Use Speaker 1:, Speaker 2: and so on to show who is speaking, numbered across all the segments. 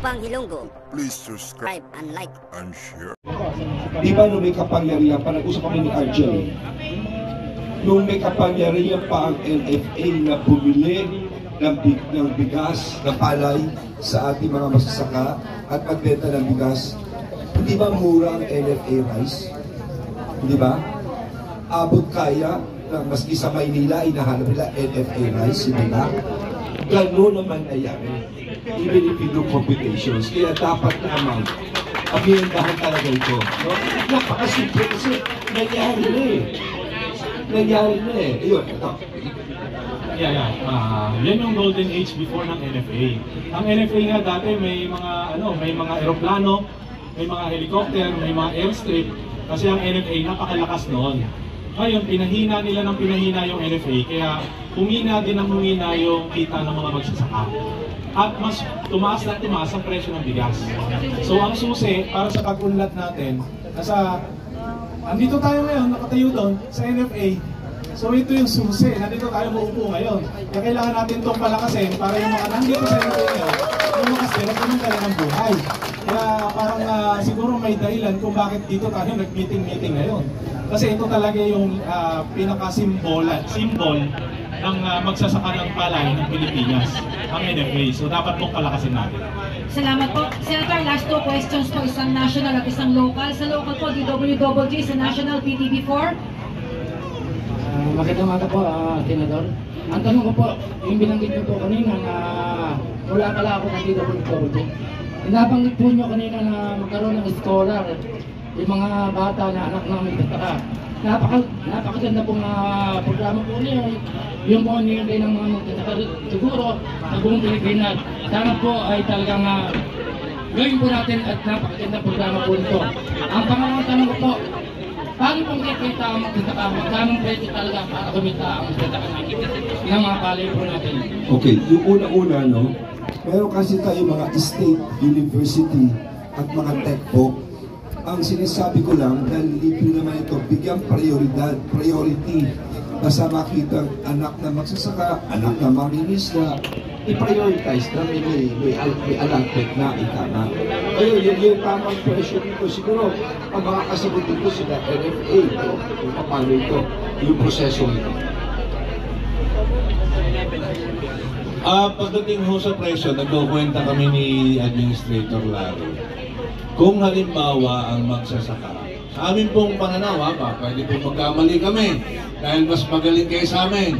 Speaker 1: Kapang Ilonggo.
Speaker 2: Please subscribe
Speaker 1: And like
Speaker 2: and share.
Speaker 3: Di ba nung may kapangyarihan pa, nag-usap kami ni Argel, nung may kapangyarihan pa ang NFA na bumili ng bigas, ng palay sa ating mga masasaka at magbenta ng bigas, hindi ba mura ang NFA rice? Di ba? Abot kaya na maski sa Maynila, inahanap nila NFA rice, hindi ba? Gano'n naman na yan. Even if you do computations, kaya dapat naman paghihindahan talaga ito. No? Napakasimple kasi nangyari na eh. Nangyari na eh. Ayun, ito.
Speaker 4: Yan yung golden age before ng NFA. Ang NFA nga dati may mga eroplano, may mga helicopter, may mga airstrip kasi ang NFA napakalakas noon. Ngayon, pinahina nila ng pinahina yung NFA kaya humina din ang humina yung kita ng mga magsasaka. At mas tumaas na tumaas ang presyo ng bigas. So ang susi para sa pag-unlad natin, andito tayo ngayon, nakatayo doon sa NFA. So ito yung susi, nandito tayo maupo ngayon. Kaya kailangan natin itong palakasin para yung mga nandito sa NFA ngayon, yung mga sila pumunta ng buhay. Kaya parang siguro may dahilan kung bakit dito tayo nag-meeting ngayon. Kasi ito talaga yung pinaka-symbol ng magsasaka ng palay ng Pilipinas, ang NFA. So dapat pong palakasin natin.
Speaker 5: Salamat po. Senator, last two questions po, isang national at isang local. Sa local po, DWJJ, sa national, PTV4.
Speaker 6: Magandang umaga po, Senador. Ang tanong ko po, yung binanggit niyo po kanina na wala pala ako ng DWJJ. Nabanggit po niyo kanina na magkaroon ng scholar, yung mga bata na anak namin tataka. Napakaganda pong programa po niyo. Yung po nilagay ng mga magtataka siguro sa buong Pilipinas. Sana po ay talagang gawin po natin at napakaganda programa po nito. Ang pangalawang tanong ko po, paano pong kikita ang magtataka? Magkano presyo talaga para kumita ang magtataka natin ng mga palay po natin?
Speaker 3: Okay, yung una-una, no? Meron kasi tayo mga state university at mga tech po. Ang sinasabi ko lang, dahil libre naman ito, bigyan priority na sa makita anak na magsasaka, anak na mangingisda, i-prioritize na may allotment na itama. Ayun, yung tamang presyo nito, siguro, ang mga kasagot dito sila, NFA, kung paano ito, yung proseso nito.
Speaker 7: Pagdating ho sa presyo, nagkukwenta kami ni Administrator Larry. Kung halimbawa ang magsasaka, sa amin pong pananaw, pwede pong magkamali kami dahil mas magaling kayo sa amin.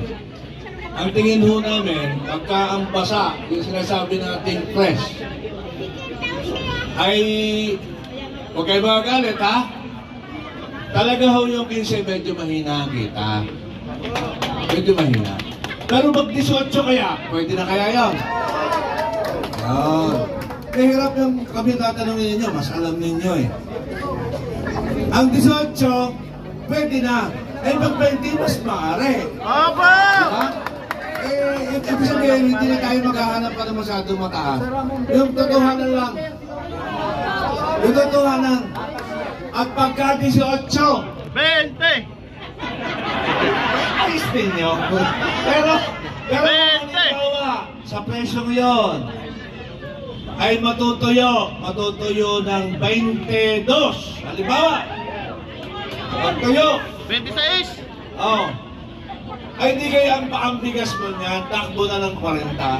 Speaker 7: Ang tingin ho namin, pagka ang basa, yung sinasabi nating fresh, ay huwag kayo magagalit, ha? Talaga ho yung 15 medyo mahina ang kita. Medyo mahina. Pero mag-18 kaya, pwede na kaya yan. Kahirap yung kami tatanungin ninyo, mas alam ninyo eh. Ang 18, pwede na. Eh, pag 20, mas maaari. Opo! Diba? Ibig sabihin, hindi na tayo maghahanap pa na masyadong mataas. Yung totohanan lang. Yung totohanan. At pagka 18,
Speaker 8: 20!
Speaker 7: ayos ninyo. Pero, sa presyong yun, ay matutuyo ng 22. Halimbawa, magtuyo.
Speaker 8: 26!
Speaker 7: Oo. Ay di kaya ang bigas mo niyan, takbo na ng 40 sa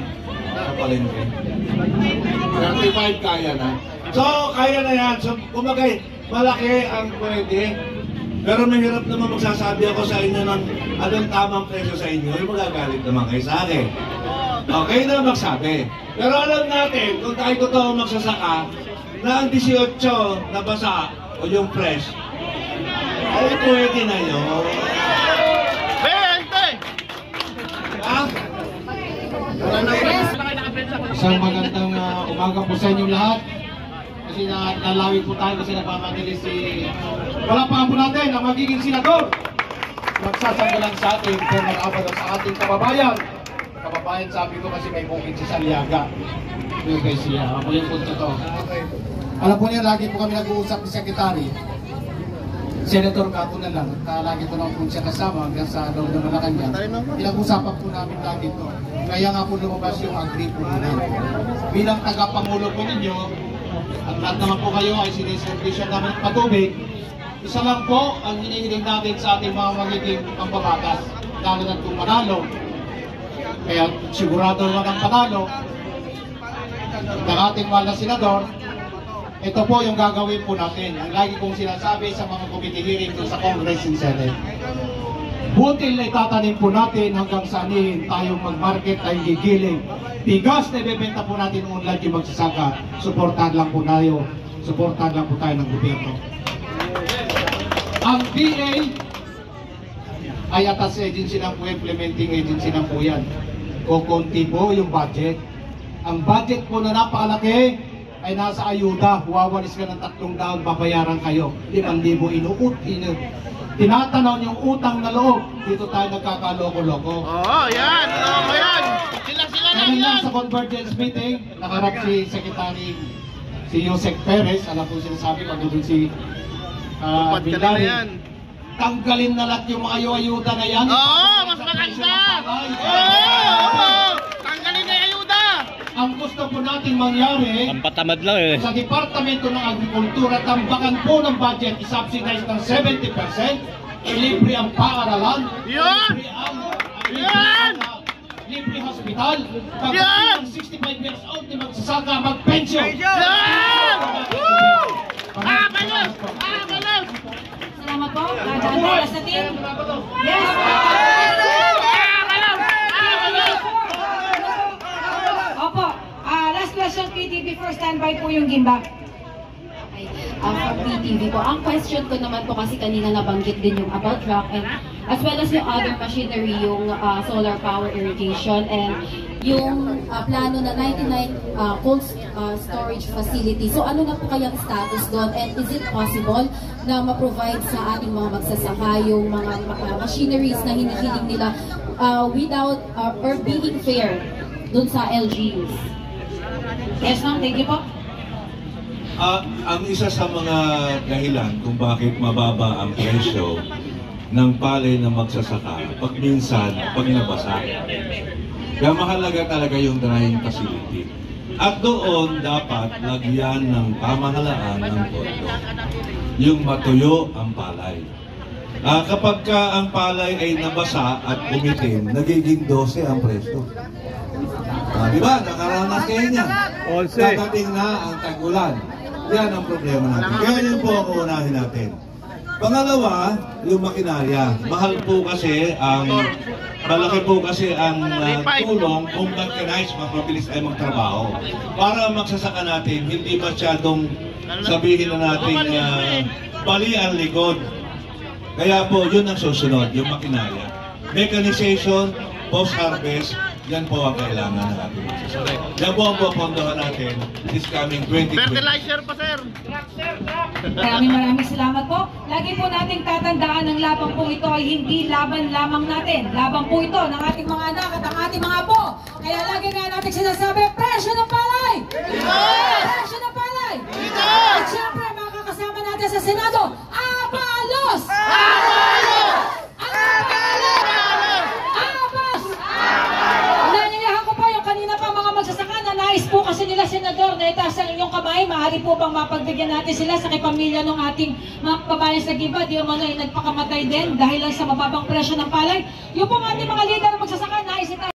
Speaker 7: palengke. 35 kaya na. So, kaya na yan. So, kumagay, malaki ang pwede. Pero mahirap naman magsasabi ako sa inyo ng anong tamang presyo sa inyo. Yung magagalit naman kayo sa akin. Okay na magsabi. Pero alam natin, kung tayo totoo magsasaka, na ang 18 na basa o yung fresh, ay pwede na yun.
Speaker 8: 20!
Speaker 7: Ha?
Speaker 6: Isang magandang umaga po sa inyong lahat. Kasi nalawit po tayo kasi nagmamadali wala pa po natin ang magiging senador. Magsasanggalan sa atin kung mag-abad sa ating kababayan. Kababayan, sabi ko kasi may bukid si Saliaga. Yung kay siya, ako yung punto to. Alam po niya, lagi po kami nag-uusap ni Secretary. Senator Capo na lang, lagi ko naman po siya kasama hanggang sa loob ng Malacanang. Pinag-usapan po namin lagi ito. Kaya nga po lumabas yung agree po na. Bilang taga-pangulo po ninyo, at lahat naman po kayo ay siniservisyon namin at patubig, isa lang po ang hinihiling natin sa ating mga magiging pambabatas, lalo na kung manalo. Kaya sigurado naman ang panalo ng ating mahal na senador. Ito po yung gagawin po natin. Ang lagi kong sinasabi sa mga committee hearing sa Congress and Senate. Butil na itatanim po natin hanggang sanihin tayong mag-market, tayong gigiling. Bigas na ibebenta po natin online yung magsasaka. Suportahan lang po tayo. Suportahan lang po tayo ng gobyerno. Ang DA ay atas agency ng po, implementing agency ng po yan. Kukunti po yung budget. Ang budget po na napakalaki ay nasa ayuda. Wawalis ka ng 300, babayaran kayo. 5,000 tinatanaw yung utang na loob. Dito tayo nagkakaloko-loko.
Speaker 8: Oo, yan. Oo, yan. Sila lang
Speaker 6: Ngayon lang
Speaker 8: yan.
Speaker 6: sa convergence meeting, nakarap si Secretary, si Yosek Perez, alam po sinasabi, pagdating si
Speaker 8: Tupat ka nila
Speaker 6: Bindari.
Speaker 8: yan.
Speaker 6: Tanggalin na lahat yung mga ayuda na yan.
Speaker 8: Oo, mas maganda. Oo, tanggalin na yung ayuda.
Speaker 6: Ang gusto po natin mangyari,
Speaker 1: Ang patamad lang eh.
Speaker 6: sa Departamento ng Agrikultura, tambakan po ng budget, isubsidize ng 70%, libre ang paaralan,
Speaker 8: Yan! Yan!
Speaker 6: libre hospital,
Speaker 8: Yan!
Speaker 6: pag 65 years old, di magsasaka, mag-pension.
Speaker 8: Yan! Woo! Balos! Balos!
Speaker 5: Salamat po. Dadaan sa team. Yes. Opo. Last question, PTV, for standby po yung Gimba.
Speaker 9: From PTV po. Ang question ko naman po kasi kanina nabanggit din yung about truck and as well as yung other machinery, yung solar power irrigation and yung plano na 99 cold storage facility. So ano na po kayang status doon and is it possible na ma-provide sa ating mga magsasaka yung mga machineries na hinihiling nila without or being fair doon sa LGUs?
Speaker 5: Yes, ma'am. Thank you po.
Speaker 7: Ang isa sa mga dahilan kung bakit mababa ang presyo ng palay na magsasaka, pag minsan, pag nabasa. Kaya mahalaga talaga yung drying facility. At doon dapat lagyan ng pamahalaan ng pondo, yung matuyo ang palay. Kapag ka ang palay ay nabasa at umitim, nagiging 12 ang presyo. Diba? Nakaranas kayo niya. Dadating na ang tag-ulan. Yan ang problema natin. Kaya yun po ang unahin natin. Pangalawa, yung makinarya. Mahal po kasi ang, malaki po kasi ang tulong kung mechanized, mas mabilis ay magtrabaho. Para magsasaka natin, hindi masyadong sabihin na natin bali ang likod. Kaya po, yun ang susunod, yung makinarya. Mechanization, post-harvest, yan po ang kailangan ng ating magsasaka. Yan po ang pupundohan natin this coming 2020.
Speaker 8: Fertilizer pa, sir.
Speaker 5: Maraming salamat po. Lagi po nating tatandaan ng labang po ito ay hindi laban lamang natin. Labang po ito ng ating mga anak at ang ating mga apo. Kaya lagi nga natin sinasabi, presyo ng palay! Presyo ng palay! At syempre, mga kakasama natin sa Senado, abalos! Abalos! Abalos! Abas! Naninihan ko po yung kanina pa mga magsasaka na nais po kasi nila Senador na itaas ang inyong kamay. Maaari po bang mapagbigyan natin sila sa kipamilya ng ating mga kababayan sa Giba? Di umano ay nagpakamatay din dahil lang sa mababang presyo ng palay. Yung pong ating mga leader na magsasaka, nais itaas